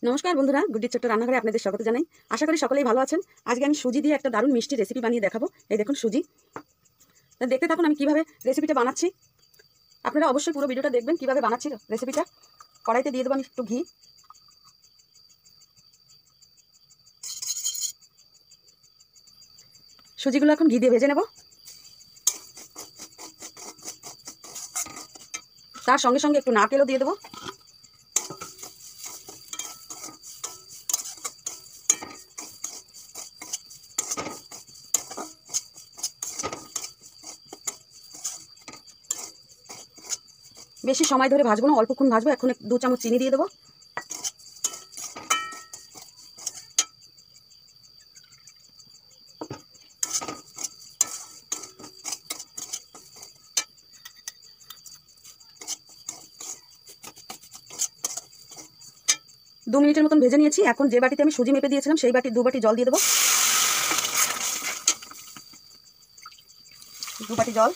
নমস্কার বন্ধুরা, গুড্ডির ছোট্ট রান্নাঘরে আপনাদের স্বাগত জানাই। আশা করি সকলেই ভালো আছেন। আজকে আমি সুজি দিয়ে একটা দারুণ মিষ্টি রেসিপি বানিয়ে দেখাবো। এই দেখুন সুজি। দেখতে থাকুন আমি কিভাবে রেসিপিটা বানাচ্ছি। আপনারা অবশ্যই পুরো ভিডিওটা দেখবেন কিভাবে বানাচ্ছি রেসিপিটা। কড়াইতে দিয়ে দেবো আমি একটু ঘি। সুজিগুলো এখন ঘি দিয়ে ভেজে নেব। তার সঙ্গে সঙ্গে একটু নারকেলও দিয়ে দেবো। বেশি সময় ধরে ভাজবো না, অল্পক্ষণ ভাজবো। এখন 2 চামচ চিনি দিয়ে দেবো। দু মিনিটের মতন ভেজে নিয়েছি। এখন যে বাটিতে আমি সুজি মেপে দিয়েছিলাম সেই বাটির 2 বাটি জল দিয়ে দেবো। 2 বাটি জল।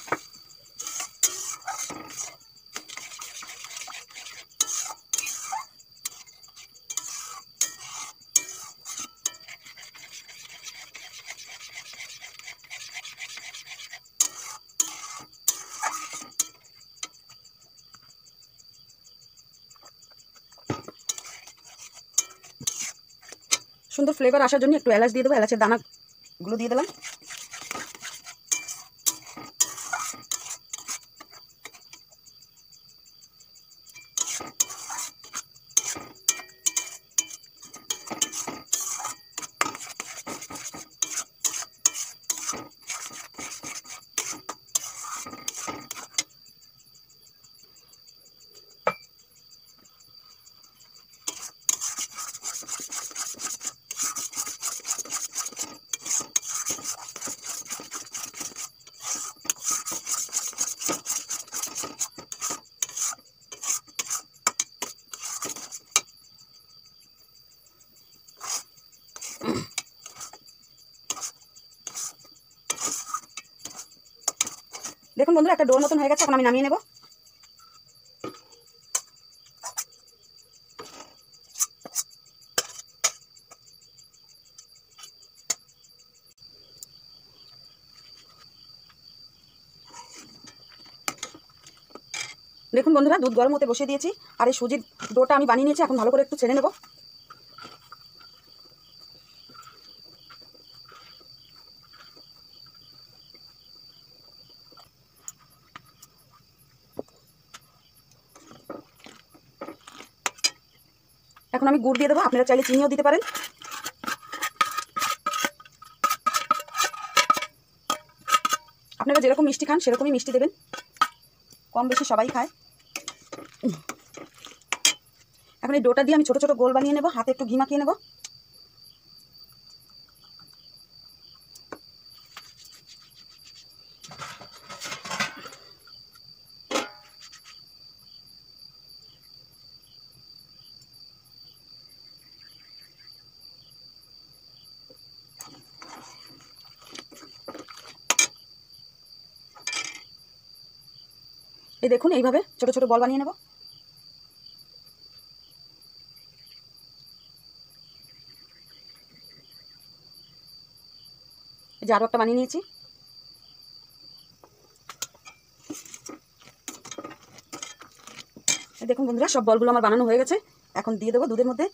সুন্দর ফ্লেভার আসার জন্য একটু এলাচ দিয়ে দেবো। এলাচের দানাগুলো দিয়ে দিলাম। দেখুন বন্ধুরা, একটা ডোর মতন হয়ে গেছে। এখন আমি নামিয়ে নেব। দেখুন বন্ধুরা, দুধ গরম হতে বসিয়ে দিয়েছি। আর এই সুজির ডোটা আমি বানিয়ে নিয়েছি। এখন ভালো করে একটু ছেড়ে নেব। এখন আমি গুড় দিয়ে দেবো। আপনারা চাইলে চিনিও দিতে পারেন। আপনারা যেরকম মিষ্টি খান সেরকমই মিষ্টি দেবেন। কম বেশি সবাই খায়। এখন এই ডোটা দিয়ে আমি ছোট ছোট গোল বানিয়ে নেব। হাতে একটু ঘি মাখিয়ে নেব। এই দেখুন, এইভাবে ছোট ছোট বল বানিয়ে নেব। এই যে আরও একটা বানিয়ে নিয়েছি। দেখুন বন্ধুরা, সব বলগুলো আমার বানানো হয়ে গেছে। এখন দিয়ে দেবো দুধের মধ্যে।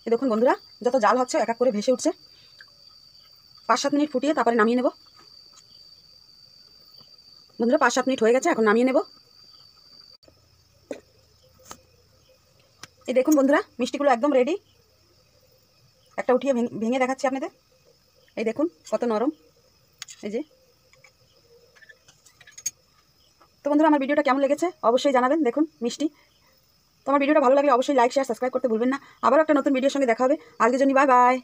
এই দেখুন বন্ধুরা, যত জাল হচ্ছে এক এক করে ভেসে উঠছে। 5-7 মিনিট ফুটিয়ে তারপরে নামিয়ে নেব। বন্ধুরা, 5-7 মিনিট হয়ে গেছে। এখন নামিয়ে নেব। এই দেখুন বন্ধুরা, মিষ্টিগুলো একদম রেডি। একটা উঠিয়ে ভেঙে দেখাচ্ছি আপনাদের। এই দেখুন কত নরম। এই যে। তো বন্ধুরা, আমার ভিডিওটা কেমন লেগেছে অবশ্যই জানাবেন। দেখুন মিষ্টি। তো আমার ভিডিওটা ভালো লাগলে অবশ্যই লাইক শেয়ার সাবস্ক্রাইব করতে ভুলবেন না। আবার একটা নতুন ভিডিওর সঙ্গে দেখা হবে। আজকের জন্য বাই বাই।